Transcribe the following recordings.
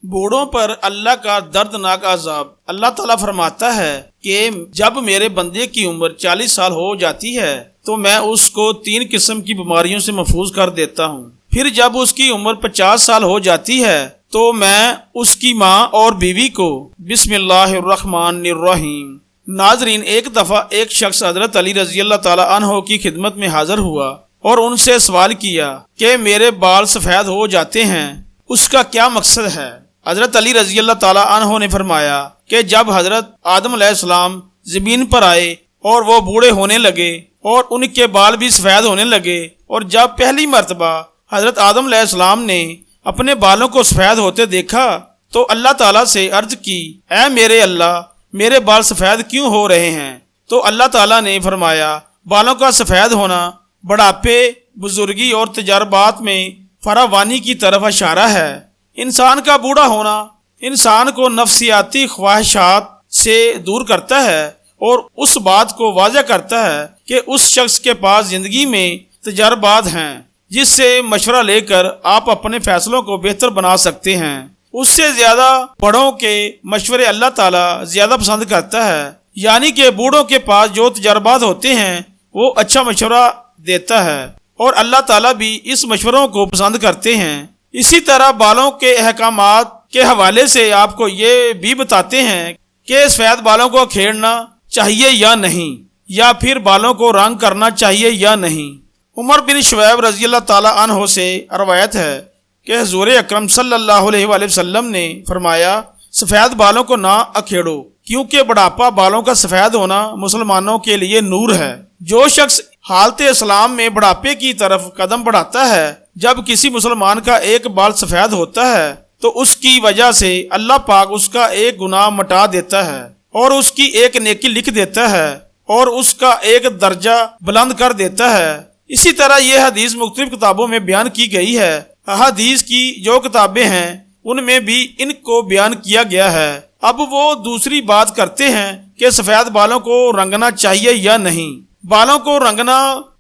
بوڑھوں پر اللہ کا دردناک عذاب۔ اللہ تعالیٰ فرماتا ہے کہ جب میرے بندے کی عمر 40 سال ہو جاتی ہے تو میں اس کو 3 قسم کی بیماریوں سے محفوظ کر دیتا ہوں۔ پھر جب اس کی عمر 50 سال ہو جاتی ہے تو میں اس کی ماں اور بیوی کو بسم اللہ الرحمن الرحیم۔ ناظرین، ایک دفعہ ایک شخص حضرت علی رضی اللہ تعالیٰ عنہ کی خدمت میں حاضر ہوا اور ان سے سوال کیا کہ میرے بال سفید ہو جاتے ہیں، اس کا کیا مقصد ہے؟ حضرت علی رضی اللہ تعالیٰ عنہ نے فرمایا کہ جب حضرت آدم علیہ السلام زمین پر آئے اور وہ بوڑھے ہونے لگے اور ان کے بال بھی سفید ہونے لگے، اور جب پہلی مرتبہ حضرت آدم علیہ السلام نے اپنے بالوں کو سفید ہوتے دیکھا تو اللہ تعالیٰ سے عرض کی، اے میرے اللہ، میرے بال سفید کیوں ہو رہے ہیں؟ تو اللہ تعالیٰ نے فرمایا، بالوں کا سفید ہونا بڑھاپے، بزرگی اور تجربات میں فراوانی کی طرف اشارہ ہے۔ انسان کا بوڑھا ہونا انسان کو نفسیاتی خواہشات سے دور کرتا ہے اور اس بات کو واضح کرتا ہے کہ اس شخص کے پاس زندگی میں تجربات ہیں جس سے مشورہ لے کر آپ اپنے فیصلوں کو بہتر بنا سکتے ہیں۔ اس سے زیادہ بڑوں کے مشورے اللہ تعالیٰ زیادہ پسند کرتا ہے، یعنی کہ بوڑھوں کے پاس جو تجربات ہوتے ہیں وہ اچھا مشورہ دیتا ہے اور اللہ تعالیٰ بھی اس مشوروں کو پسند کرتے ہیں۔ اسی طرح بالوں کے احکامات کے حوالے سے آپ کو یہ بھی بتاتے ہیں کہ سفید بالوں کو کھیڑنا چاہیے یا نہیں، یا پھر بالوں کو رنگ کرنا چاہیے یا نہیں۔ عمر بن شعیب رضی اللہ تعالیٰ عنہ سے روایت ہے کہ حضور اکرم صلی اللہ علیہ وآلہ وسلم نے فرمایا، سفید بالوں کو نہ اکھیڑو، کیونکہ بڑھاپا بالوں کا سفید ہونا مسلمانوں کے لیے نور ہے۔ جو شخص حالت اسلام میں بڑھاپے کی طرف قدم بڑھاتا ہے، جب کسی مسلمان کا ایک بال سفید ہوتا ہے تو اس کی وجہ سے اللہ پاک اس کا ایک گناہ مٹا دیتا ہے اور اس کی ایک نیکی لکھ دیتا ہے اور اس کا ایک درجہ بلند کر دیتا ہے۔ اسی طرح یہ حدیث مختلف کتابوں میں بیان کی گئی ہے۔ حدیث کی جو کتابیں ہیں ان میں بھی ان کو بیان کیا گیا ہے۔ اب وہ دوسری بات کرتے ہیں کہ سفید بالوں کو رنگنا چاہیے یا نہیں۔ بالوں کو رنگنا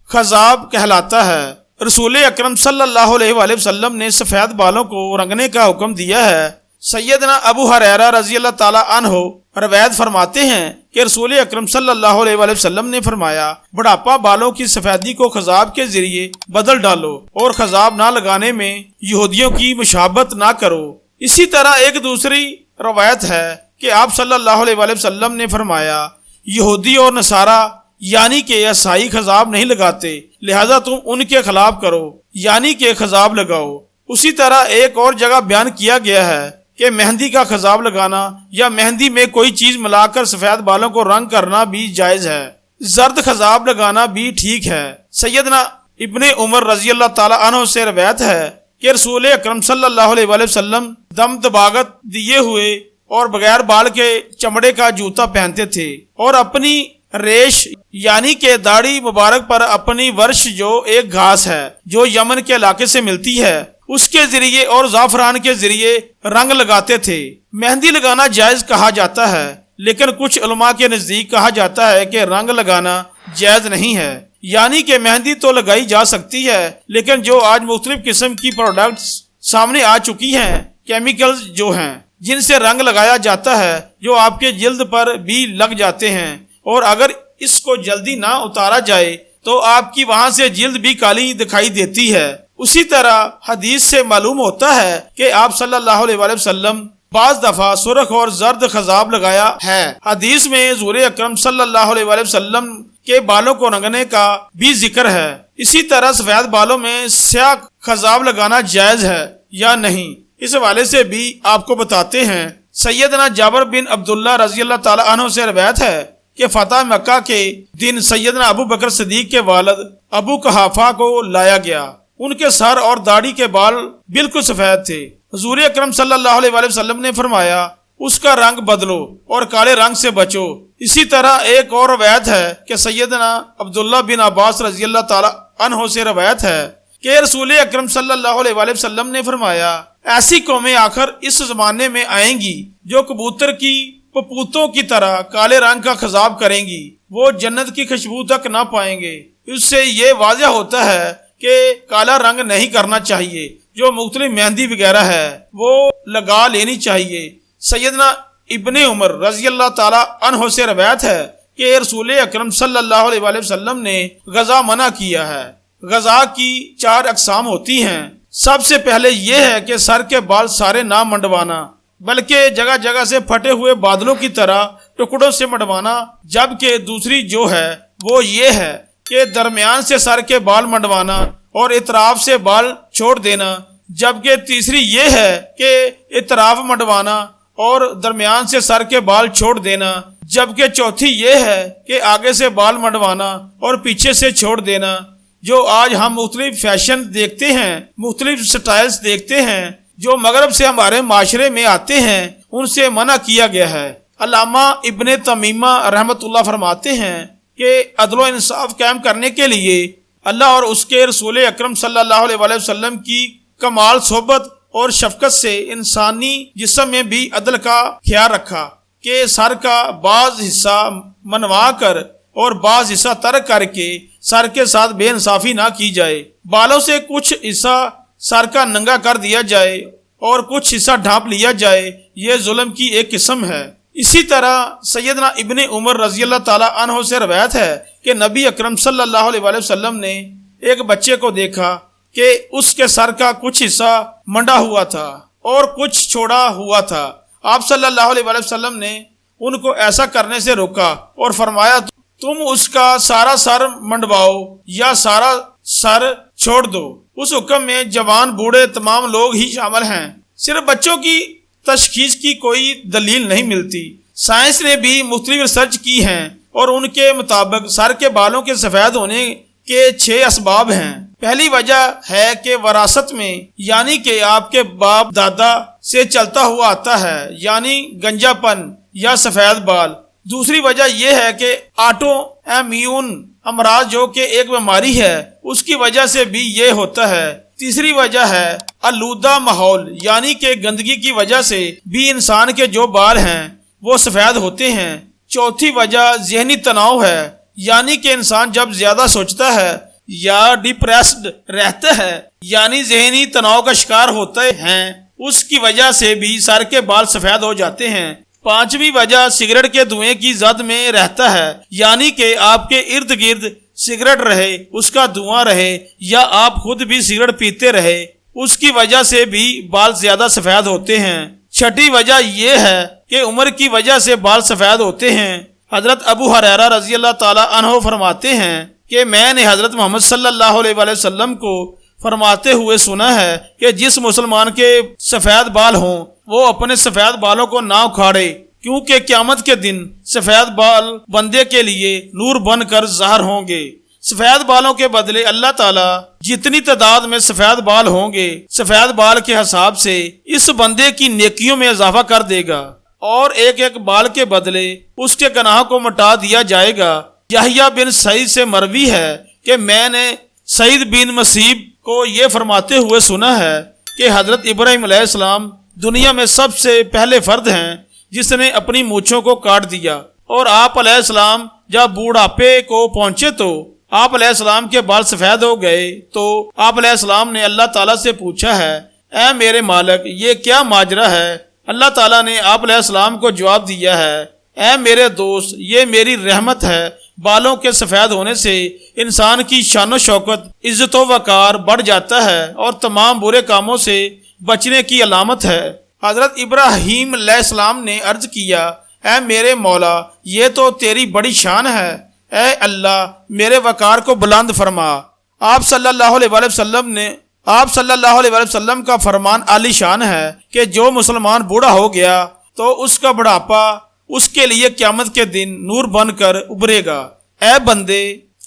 خضاب کہلاتا ہے۔ رسول اکرم صلی اللہ علیہ وآلہ وسلم نے سفید بالوں کو رنگنے کا حکم دیا ہے۔ سیدنا ابو ہریرہ رضی اللہ تعالیٰ عنہ روایت فرماتے ہیں کہ رسول اکرم صلی اللہ علیہ وآلہ وسلم نے فرمایا، بڑھاپا بالوں کی سفیدی کو خضاب کے ذریعے بدل ڈالو اور خضاب نہ لگانے میں یہودیوں کی مشابہت نہ کرو۔ اسی طرح ایک دوسری روایت ہے کہ آپ صلی اللہ علیہ وآلہ وسلم نے فرمایا، یہودی اور نصارہ یعنی کہ عیسائی خضاب نہیں لگاتے، لہذا تم ان کے خلاف کرو، یعنی کہ خضاب لگاؤ۔ اسی طرح ایک اور جگہ بیان کیا گیا ہے کہ مہندی کا خضاب لگانا یا مہندی میں کوئی چیز ملا کر سفید بالوں کو رنگ کرنا بھی جائز ہے۔ زرد خضاب لگانا بھی ٹھیک ہے۔ سیدنا ابن عمر رضی اللہ تعالیٰ عنہ سے روایت ہے کہ رسول اکرم صلی اللہ علیہ وآلہ وسلم دم دباغت دیے ہوئے اور بغیر بال کے چمڑے کا جوتا پہنتے تھے اور اپنی ریش یعنی کہ داڑھی مبارک پر اپنی ورش، جو ایک گھاس ہے جو یمن کے علاقے سے ملتی ہے، اس کے ذریعے اور زعفران کے ذریعے رنگ لگاتے تھے۔ مہندی لگانا جائز کہا جاتا ہے، لیکن کچھ علماء کے نزدیک کہا جاتا ہے کہ رنگ لگانا جائز نہیں ہے، یعنی کہ مہندی تو لگائی جا سکتی ہے، لیکن جو آج مختلف قسم کی پروڈکٹس سامنے آ چکی ہیں، کیمیکلز جو ہیں جن سے رنگ لگایا جاتا ہے، جو آپ کے جلد پر بھی لگ جاتے ہیں، اور اگر اس کو جلدی نہ اتارا جائے تو آپ کی وہاں سے جلد بھی کالی دکھائی دیتی ہے۔ اسی طرح حدیث سے معلوم ہوتا ہے کہ آپ صلی اللہ علیہ وآلہ وسلم بعض دفعہ سرخ اور زرد خضاب لگایا ہے۔ حدیث میں حضور اکرم صلی اللہ علیہ وآلہ وسلم کے بالوں کو رنگنے کا بھی ذکر ہے۔ اسی طرح سفید بالوں میں سیاہ خضاب لگانا جائز ہے یا نہیں، اس حوالے سے بھی آپ کو بتاتے ہیں۔ سیدنا جابر بن عبداللہ رضی اللہ تعالیٰ عنہ سے روایت ہے کہ فتح مکہ کے دن سیدنا ابو بکر صدیق کے والد ابو قحافہ کو لایا گیا۔ ان کے سر اور داڑھی کے بال بالکل سفید تھے۔ حضور اکرم صلی اللہ علیہ وآلہ وسلم نے فرمایا، اس کا رنگ بدلو اور کالے رنگ سے بچو۔ اسی طرح ایک اور روایت ہے کہ سیدنا عبداللہ بن عباس رضی اللہ تعالی عنہ سے روایت ہے کہ رسول اکرم صلی اللہ علیہ وآلہ وسلم نے فرمایا، ایسی قومیں آخر اس زمانے میں آئیں گی جو کبوتر کی پپوتوں کی طرح کالے رنگ کا خضاب کریں گی، وہ جنت کی خوشبو تک نہ پائیں گے۔ اس سے یہ واضح ہوتا ہے کہ کالا رنگ نہیں کرنا چاہیے، جو مختلف مہندی وغیرہ ہے وہ لگا لینی چاہیے۔ سیدنا ابن عمر رضی اللہ تعالی عنہ سے روایت ہے کہ رسول اکرم صلی اللہ علیہ وآلہ وسلم نے غذا منع کیا ہے۔ غذا کی 4 اقسام ہوتی ہیں۔ سب سے پہلے یہ ہے کہ سر کے بال سارے نہ منڈوانا، بلکہ جگہ جگہ سے پھٹے ہوئے بادلوں کی طرح ٹکڑوں سے منڈوانا، جبکہ دوسری جو ہے وہ یہ ہے کہ درمیان سے سر کے بال منڈوانا اور اطراف سے بال چھوڑ دینا، جبکہ تیسری یہ ہے کہ اطراف منڈوانا اور درمیان سے سر کے بال چھوڑ دینا، جبکہ چوتھی یہ ہے کہ آگے سے بال منڈوانا اور پیچھے سے چھوڑ دینا۔ جو آج ہم مختلف فیشن دیکھتے ہیں، مختلف سٹائلز دیکھتے ہیں جو مغرب سے ہمارے معاشرے میں آتے ہیں، ان سے منع کیا گیا ہے۔ علامہ ابن تیمیہ رحمۃ اللہ فرماتے ہیں کہ عدل و انصاف قائم کرنے کے لیے اللہ اور اس کے رسول اکرم صلی اللہ علیہ وآلہ وسلم کی کمال صحبت اور شفقت سے انسانی جسم میں بھی عدل کا خیال رکھا کہ سر کا بعض حصہ منوا کر اور بعض حصہ ترک کر کے سر کے ساتھ بے انصافی نہ کی جائے۔ بالوں سے کچھ حصہ سر کا ننگا کر دیا جائے اور کچھ حصہ ڈھانپ لیا جائے، یہ ظلم کی ایک قسم ہے۔ اسی طرح سیدنا ابن عمر رضی اللہ تعالی عنہ سے روایت ہے کہ نبی اکرم صلی اللہ علیہ وآلہ وسلم نے ایک بچے کو دیکھا کہ اس کے سر کا کچھ حصہ منڈا ہوا تھا اور کچھ چھوڑا ہوا تھا۔ آپ صلی اللہ علیہ وآلہ وسلم نے ان کو ایسا کرنے سے روکا اور فرمایا تم اس کا سارا سر منڈواؤ یا سارا سر چھوڑ دو۔ اس حکم میں جوان بوڑھے تمام لوگ ہی شامل ہیں۔ صرف بچوں کی تشخیص کی کوئی دلیل نہیں ملتی۔ سائنس نے بھی مختلف ریسرچ کی ہیں اور ان کے مطابق سر کے بالوں کے سفید ہونے کے 6 اسباب ہیں۔ پہلی وجہ ہے کہ وراثت میں، یعنی کہ آپ کے باپ دادا سے چلتا ہوا آتا ہے، یعنی گنجا پن یا سفید بال۔ دوسری وجہ یہ ہے کہ آٹو امیون امراض جو کہ ایک بیماری ہے، اس کی وجہ سے بھی یہ ہوتا ہے۔ تیسری وجہ ہے آلودہ ماحول، یعنی کہ گندگی کی وجہ سے بھی انسان کے جو بال ہیں وہ سفید ہوتے ہیں۔ چوتھی وجہ ذہنی تناؤ ہے، یعنی کہ انسان جب زیادہ سوچتا ہے یا ڈپریسڈ رہتا ہے، یعنی ذہنی تناؤ کا شکار ہوتے ہیں، اس کی وجہ سے بھی سر کے بال سفید ہو جاتے ہیں۔ پانچویں وجہ سگریٹ کے دھوئیں کی زد میں رہتا ہے، یعنی کہ آپ کے ارد گرد سگریٹ رہے، اس کا دھواں رہے، یا آپ خود بھی سگریٹ پیتے رہے، اس کی وجہ سے بھی بال زیادہ سفید ہوتے ہیں۔ چھٹی وجہ یہ ہے کہ عمر کی وجہ سے بال سفید ہوتے ہیں۔ حضرت ابو ہریرہ رضی اللہ تعالی عنہ فرماتے ہیں کہ میں نے حضرت محمد صلی اللہ علیہ وآلہ وسلم کو فرماتے ہوئے سنا ہے کہ جس مسلمان کے سفید بال ہوں وہ اپنے سفید بالوں کو نہ اکھاڑے، کیونکہ قیامت کے دن سفید بال بندے کے لیے نور بن کر ظاہر ہوں گے۔ سفید بالوں کے بدلے اللہ تعالیٰ جتنی تعداد میں سفید بال ہوں گے، سفید بال کے حساب سے اس بندے کی نیکیوں میں اضافہ کر دے گا، اور ایک ایک بال کے بدلے اس کے گناہ کو مٹا دیا جائے گا۔ یحییٰ بن سعید سے مروی ہے کہ میں نے سعید بن مسیب کو یہ فرماتے ہوئے سنا ہے کہ حضرت ابراہیم علیہ السلام دنیا میں سب سے پہلے فرد ہیں جس نے اپنی مونچھوں کو کاٹ دیا، اور آپ علیہ السلام جب بوڑھاپے کو پہنچے تو آپ علیہ السلام کے بال سفید ہو گئے، تو آپ علیہ السلام نے اللہ تعالیٰ سے پوچھا ہے اے میرے مالک یہ کیا ماجرا ہے؟ اللہ تعالیٰ نے آپ علیہ السلام کو جواب دیا ہے اے میرے دوست یہ میری رحمت ہے، بالوں کے سفید ہونے سے انسان کی شان و شوکت، عزت و وقار بڑھ جاتا ہے اور تمام برے کاموں سے بچنے کی علامت ہے۔ حضرت ابراہیم علیہ السلام نے عرض کیا اے میرے مولا یہ تو تیری بڑی شان ہے، اے اللہ میرے وقار کو بلند فرما۔ آپ صلی اللہ علیہ وآلہ وسلم کا فرمان عالی شان ہے کہ جو مسلمان بوڑھا ہو گیا تو اس کا بڑھاپا اس کے لیے قیامت کے دن نور بن کر ابھرے گا۔ اے بندے،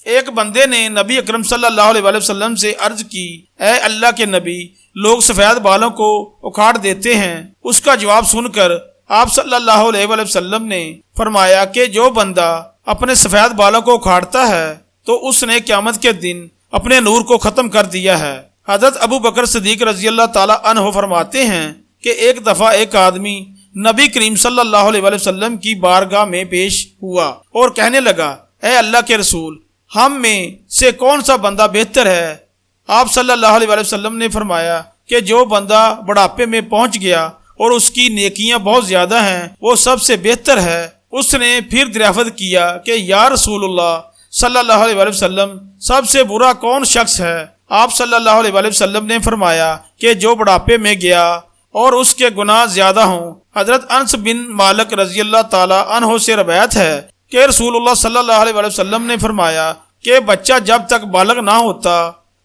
ایک بندے نے نبی اکرم صلی اللہ علیہ وآلہ وسلم سے عرض کی اے اللہ کے نبی لوگ سفید بالوں کو اکھاڑ دیتے ہیں۔ اس کا جواب سن کر آپ صلی اللہ علیہ وآلہ وسلم نے فرمایا کہ جو بندہ اپنے سفید بالوں کو اکھاڑتا ہے تو اس نے قیامت کے دن اپنے نور کو ختم کر دیا ہے۔ حضرت ابو بکر صدیق رضی اللہ تعالی عنہ فرماتے ہیں کہ ایک دفعہ ایک آدمی نبی کریم صلی اللہ علیہ وآلہ وسلم کی بارگاہ میں پیش ہوا اور کہنے لگا اے اللہ کے رسول ہم میں سے کون سا بندہ بہتر ہے؟ آپ صلی اللہ علیہ وآلہ وسلم نے فرمایا کہ جو بندہ بڑھاپے میں پہنچ گیا اور اس کی نیکیاں بہت زیادہ ہیں وہ سب سے بہتر ہے۔ اس نے پھر دریافت کیا کہ یا رسول اللہ صلی اللہ علیہ وآلہ وسلم، سب سے برا کون شخص ہے؟ آپ صلی اللہ علیہ وآلہ وسلم نے فرمایا کہ جو بڑھاپے میں گیا اور اس کے گناہ زیادہ ہوں۔ حضرت انس بن مالک رضی اللہ تعالی عنہ سے روایت ہے کہ رسول اللہ صلی اللہ علیہ وآلہ وسلم نے فرمایا کہ بچہ جب تک بالغ نہ ہوتا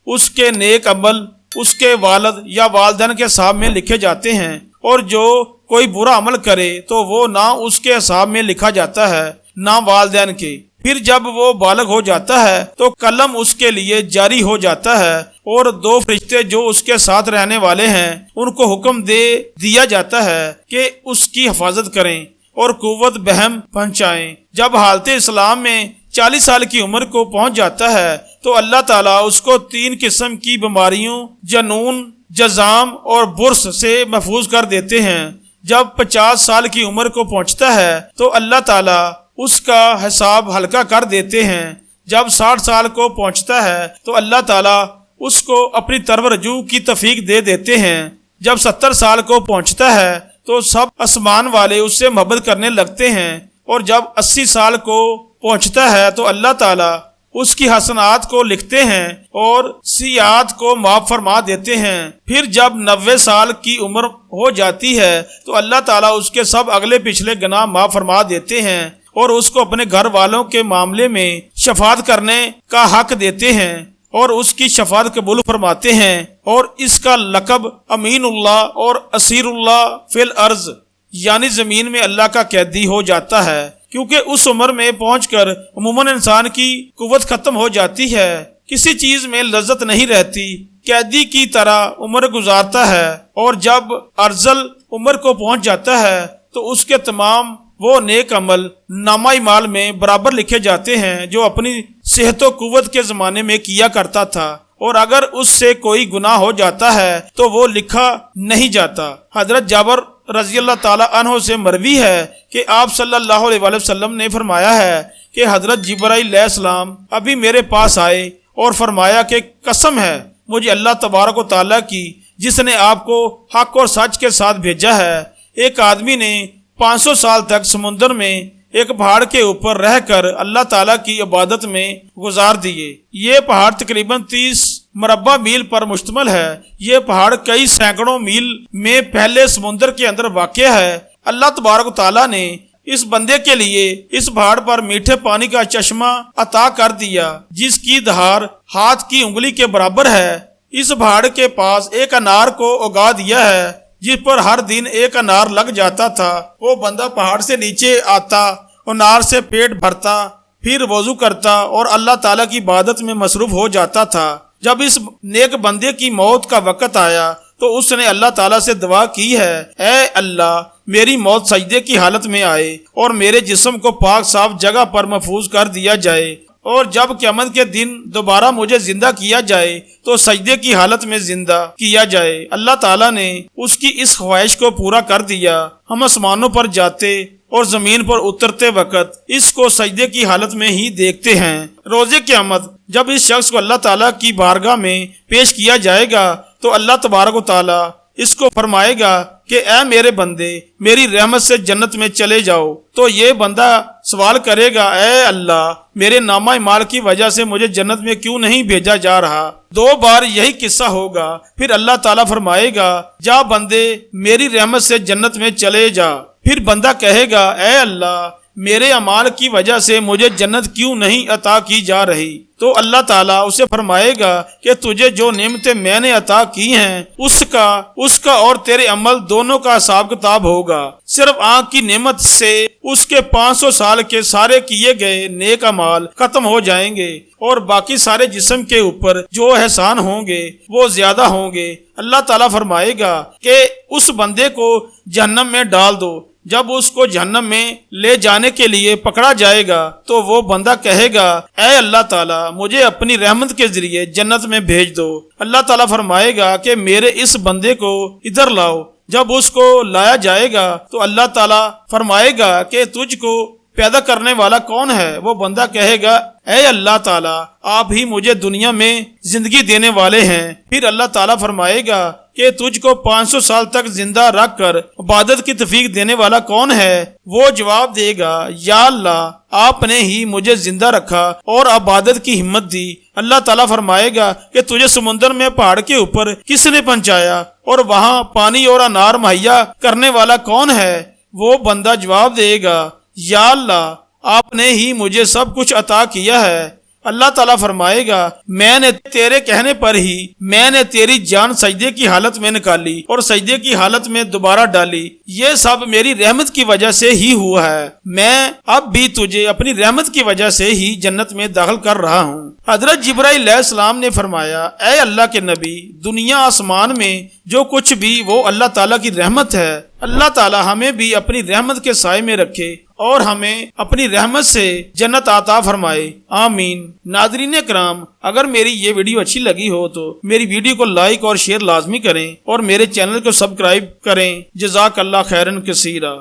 اس کے نیک عمل اس کے والد یا والدین کے حساب میں لکھے جاتے ہیں، اور جو کوئی برا عمل کرے تو وہ نہ اس کے حساب میں لکھا جاتا ہے نہ والدین کے۔ پھر جب وہ بالغ ہو جاتا ہے تو قلم اس کے لیے جاری ہو جاتا ہے، اور 2 فرشتے جو اس کے ساتھ رہنے والے ہیں ان کو حکم دے دیا جاتا ہے کہ اس کی حفاظت کریں اور قوت بہم پہنچائیں۔ جب حالت اسلام میں 40 سال کی عمر کو پہنچ جاتا ہے تو اللہ تعالیٰ اس کو 3 قسم کی بیماریوں جنون، جزام اور برص سے محفوظ کر دیتے ہیں۔ جب 50 سال کی عمر کو پہنچتا ہے تو اللہ تعالیٰ اس کا حساب ہلکا کر دیتے ہیں۔ جب 60 سال کو پہنچتا ہے تو اللہ تعالیٰ اس کو اپنی طرف رجوع کی توفیق دے دیتے ہیں۔ جب 70 سال کو پہنچتا ہے تو سب آسمان والے اس سے محبت کرنے لگتے ہیں، اور جب 80 سال کو پہنچتا ہے تو اللہ تعالیٰ اس کی حسنات کو لکھتے ہیں اور سیئات کو معاف فرما دیتے ہیں۔ پھر جب 90 سال کی عمر ہو جاتی ہے تو اللہ تعالیٰ اس کے سب اگلے پچھلے گناہ معاف فرما دیتے ہیں اور اس کو اپنے گھر والوں کے معاملے میں شفاعت کرنے کا حق دیتے ہیں اور اس کی شفاعت قبول فرماتے ہیں، اور اس کا لقب امین اللہ اور اسیر اللہ فی الارض یعنی زمین میں اللہ کا قیدی ہو جاتا ہے، کیونکہ اس عمر میں پہنچ کر عموماً انسان کی قوت ختم ہو جاتی ہے، کسی چیز میں لذت نہیں رہتی، قیدی کی طرح عمر گزارتا ہے، اور جب ارذل عمر کو پہنچ جاتا ہے تو اس کے تمام وہ نیک عمل نامہ اعمال میں برابر لکھے جاتے ہیں جو اپنی صحت و قوت کے زمانے میں کیا کرتا تھا، اور اگر اس سے کوئی گناہ ہو جاتا ہے تو وہ لکھا نہیں جاتا۔ حضرت جابر رضی اللہ تعالی عنہ سے مروی ہے کہ آپ صلی اللہ علیہ وآلہ وسلم نے فرمایا ہے کہ حضرت جبرائیل علیہ السلام ابھی میرے پاس آئے اور فرمایا کہ قسم ہے مجھے اللہ تبارک و تعالیٰ کی جس نے آپ کو حق اور سچ کے ساتھ بھیجا ہے، ایک آدمی نے 500 سال تک سمندر میں ایک پہاڑ کے اوپر رہ کر اللہ تعالیٰ کی عبادت میں گزار دیے۔ یہ پہاڑ تقریباً 30 مربع میل پر مشتمل ہے۔ یہ پہاڑ کئی سینکڑوں میل میں پہلے سمندر کے اندر واقع ہے۔ اللہ تبارک و تعالیٰ نے اس بندے کے لیے اس پہاڑ پر میٹھے پانی کا چشمہ عطا کر دیا جس کی دھار ہاتھ کی انگلی کے برابر ہے۔ اس پہاڑ کے پاس ایک انار کو اگا دیا ہے جس پر ہر دن ایک انار لگ جاتا تھا۔ وہ بندہ پہاڑ سے نیچے آتا، انار سے پیٹ بھرتا، پھر وضو کرتا اور اللہ تعالیٰ کی عبادت میں مصروف ہو جاتا تھا۔ جب اس نیک بندے کی موت کا وقت آیا تو اس نے اللہ تعالیٰ سے دعا کی ہے، اے اللہ میری موت سجدے کی حالت میں آئے اور میرے جسم کو پاک صاف جگہ پر محفوظ کر دیا جائے، اور جب قیامت کے دن دوبارہ مجھے زندہ کیا جائے تو سجدے کی حالت میں زندہ کیا جائے۔ اللہ تعالیٰ نے اس کی اس خواہش کو پورا کر دیا۔ ہم آسمانوں پر جاتے اور زمین پر اترتے وقت اس کو سجدے کی حالت میں ہی دیکھتے ہیں۔ روز قیامت جب اس شخص کو اللہ تعالیٰ کی بارگاہ میں پیش کیا جائے گا تو اللہ تبارک و تعالیٰ اس کو فرمائے گا کہ اے میرے بندے میری رحمت سے جنت میں چلے جاؤ، تو یہ بندہ سوال کرے گا، اے اللہ میرے نامہ اعمال کی وجہ سے مجھے جنت میں کیوں نہیں بھیجا جا رہا؟ 2 بار یہی قصہ ہوگا، پھر اللہ تعالیٰ فرمائے گا جا بندے میری رحمت سے جنت میں چلے جا۔ پھر بندہ کہے گا، اے اللہ میرے اعمال کی وجہ سے مجھے جنت کیوں نہیں عطا کی جا رہی؟ تو اللہ تعالیٰ اسے فرمائے گا کہ تجھے جو نعمتیں میں نے عطا کی ہیں اس کا اور تیرے عمل دونوں کا حساب کتاب ہوگا۔ صرف آنکھ کی نعمت سے اس کے 500 سال کے سارے کیے گئے نیک اعمال ختم ہو جائیں گے، اور باقی سارے جسم کے اوپر جو احسان ہوں گے وہ زیادہ ہوں گے۔ اللہ تعالیٰ فرمائے گا کہ اس بندے کو جہنم میں ڈال دو۔ جب اس کو جہنم میں لے جانے کے لیے پکڑا جائے گا تو وہ بندہ کہے گا، اے اللہ تعالیٰ مجھے اپنی رحمت کے ذریعے جنت میں بھیج دو۔ اللہ تعالیٰ فرمائے گا کہ میرے اس بندے کو ادھر لاؤ۔ جب اس کو لایا جائے گا تو اللہ تعالیٰ فرمائے گا کہ تجھ کو پیدا کرنے والا کون ہے؟ وہ بندہ کہے گا، اے اللہ تعالیٰ آپ ہی مجھے دنیا میں زندگی دینے والے ہیں۔ پھر اللہ تعالیٰ فرمائے گا کہ تجھ کو 500 سال تک زندہ رکھ کر عبادت کی توفیق دینے والا کون ہے؟ وہ جواب دے گا یا اللہ، آپ نے ہی مجھے زندہ رکھا اور عبادت کی ہمت دی۔ اللہ تعالیٰ فرمائے گا کہ تجھے سمندر میں پہاڑ کے اوپر کس نے پہنچایا اور وہاں پانی اور انار مہیا کرنے والا کون ہے؟ وہ بندہ جواب دے گا یا اللہ، آپ نے ہی مجھے سب کچھ عطا کیا ہے۔ اللہ تعالیٰ فرمائے گا میں نے تیرے کہنے پر ہی میں نے تیری جان سجدے کی حالت میں نکالی اور سجدے کی حالت میں دوبارہ ڈالی، یہ سب میری رحمت کی وجہ سے ہی ہوا ہے۔ میں اب بھی تجھے اپنی رحمت کی وجہ سے ہی جنت میں داخل کر رہا ہوں۔ حضرت جبرائیل علیہ السلام نے فرمایا اے اللہ کے نبی، دنیا آسمان میں جو کچھ بھی وہ اللہ تعالیٰ کی رحمت ہے۔ اللہ تعالیٰ ہمیں بھی اپنی رحمت کے سائے میں رکھے اور ہمیں اپنی رحمت سے جنت عطا فرمائے، آمین۔ ناظرین کرام، اگر میری یہ ویڈیو اچھی لگی ہو تو میری ویڈیو کو لائک اور شیئر لازمی کریں اور میرے چینل کو سبسکرائب کریں۔ جزاک اللہ خیرن کثیرا۔